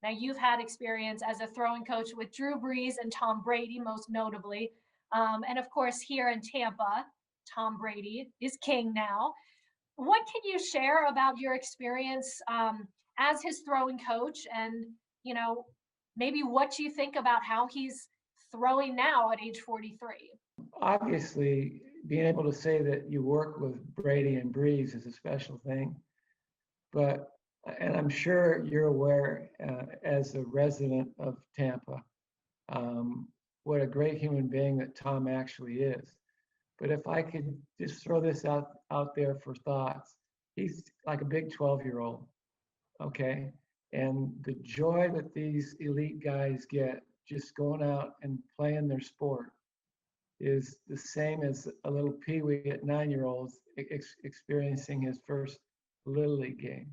Now, you've had experience as a throwing coach with Drew Brees and Tom Brady, most notably. And of course, here in Tampa, Tom Brady is king now. What can you share about your experience as his throwing coach, and maybe what you think about how he's throwing now at age 43? Obviously, being able to say that you work with Brady and Breeze is a special thing. But, and I'm sure you're aware, as a resident of Tampa, what a great human being that Tom actually is. But if I could just throw this out there for thoughts, he's like a big 12-year-old, okay? And the joy that these elite guys get just going out and playing their sport is the same as a little peewee at 9-year-olds experiencing his first Little League game.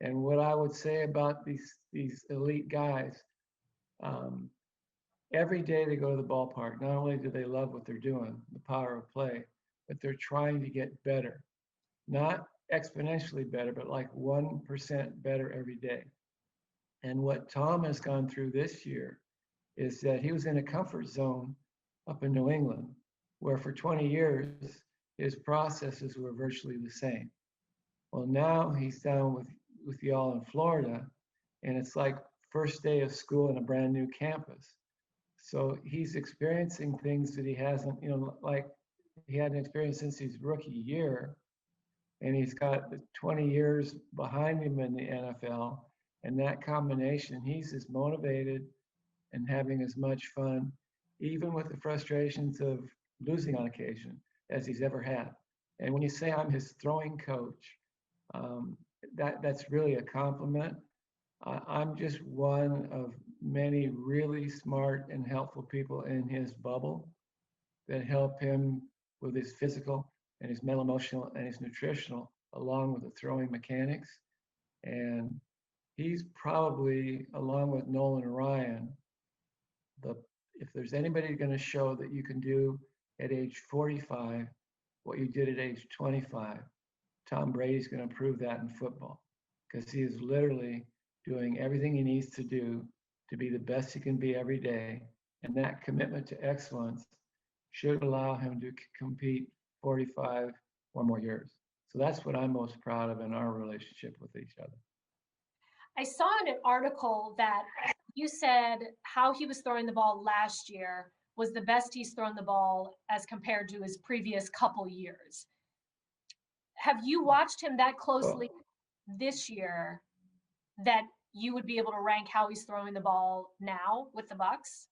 And what I would say about these elite guys, every day they go to the ballpark, not only do they love what they're doing, the power of play, but they're trying to get better. Not exponentially better, but like 1% better every day. And what Tom has gone through this year is that he was in a comfort zone up in New England, where for 20 years, his processes were virtually the same. Well, now he's down with y'all in Florida, and it's like first day of school in a brand new campus. So he's experiencing things that he hasn't, like he hadn't experienced since his rookie year. And he's got 20 years behind him in the NFL. And that combination, he's as motivated and having as much fun, even with the frustrations of losing on occasion, as he's ever had. And when you say I'm his throwing coach, that's really a compliment. I'm just one of many really smart and helpful people in his bubble that help him with his physical and his mental, emotional, and his nutritional, along with the throwing mechanics. And he's probably, along with Nolan and Ryan, if there's anybody going to show that you can do at age 45 what you did at age 25, Tom Brady's going to prove that in football, because he is literally doing everything he needs to do to be the best he can be every day. And that commitment to excellence should allow him to compete 45 or more years. So that's what I'm most proud of in our relationship with each other. I saw in an article that you said how he was throwing the ball last year was the best he's thrown the ball as compared to his previous couple years. Have you watched him that closely this year that you would be able to rank how he's throwing the ball now with the Bucs?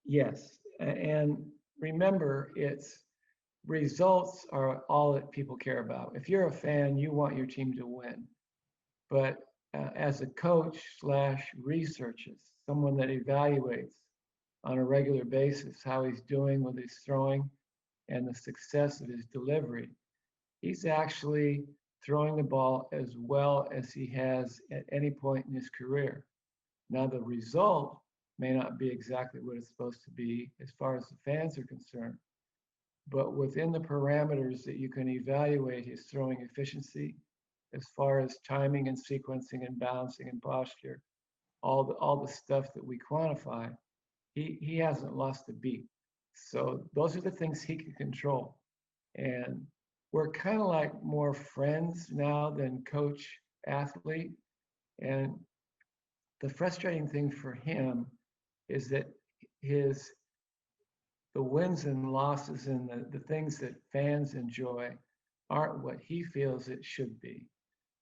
Yes, and remember, it's results are all that people care about. If you're a fan, you want your team to win. But as a coach slash researcher, someone that evaluates on a regular basis how he's doing with his throwing and the success of his delivery, he's actually throwing the ball as well as he has at any point in his career. Now, the result may not be exactly what it's supposed to be as far as the fans are concerned, but within the parameters that you can evaluate his throwing efficiency, as far as timing and sequencing and balancing and posture, all the stuff that we quantify, he hasn't lost a beat. So those are the things he can control. And we're kind of like more friends now than coach athlete. And the frustrating thing for him is that the wins and losses and the things that fans enjoy aren't what he feels it should be.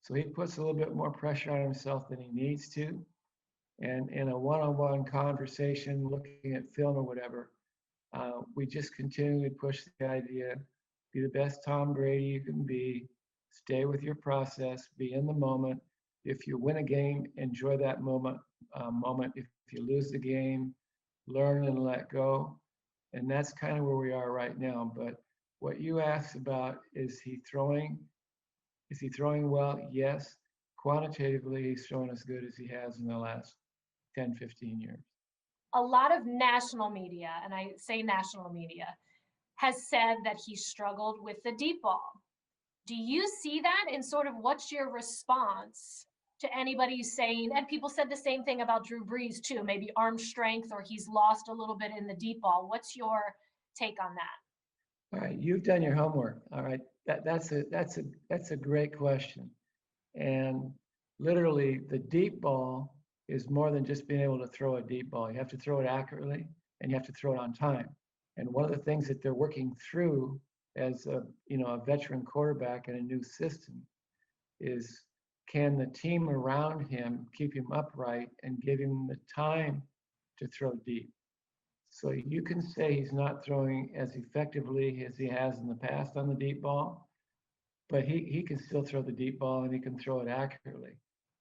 So he puts a little bit more pressure on himself than he needs to. And in a one-on-one conversation, looking at film or whatever, we just continually push the idea, be the best Tom Brady you can be, stay with your process, be in the moment. If you win a game, enjoy that moment. If you lose the game, learn and let go. And that's kind of where we are right now. But what you asked about, is he throwing well? Yes. Quantitatively, he's throwing as good as he has in the last 10, 15 years. A lot of national media, and I say national media, has said that he struggled with the deep ball. Do you see that, and sort of what's your response to anybody saying, and people said the same thing about Drew Brees too, maybe arm strength or he's lost a little bit in the deep ball. What's your take on that? All right, you've done your homework. All right, that's a great question. And literally, the deep ball is more than just being able to throw a deep ball. You have to throw it accurately, and you have to throw it on time. And one of the things that they're working through as a veteran quarterback in a new system is, can the team around him keep him upright and give him the time to throw deep? So you can say he's not throwing as effectively as he has in the past on the deep ball, but he can still throw the deep ball and he can throw it accurately.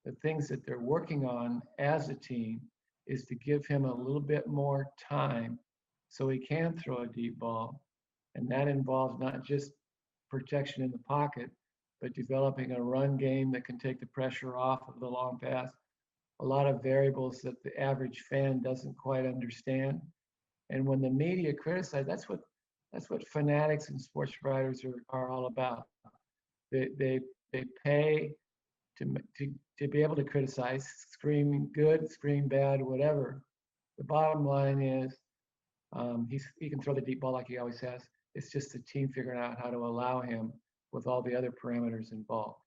The things that they're working on as a team is to give him a little bit more time so he can throw a deep ball. And that involves not just protection in the pocket, but developing a run game that can take the pressure off of the long pass. A lot of variables that the average fan doesn't quite understand. And when the media criticize, that's what fanatics and sports writers are all about. They pay to be able to criticize, scream good, scream bad, whatever. The bottom line is, he can throw the deep ball like he always has. It's just the team figuring out how to allow him with all the other parameters involved.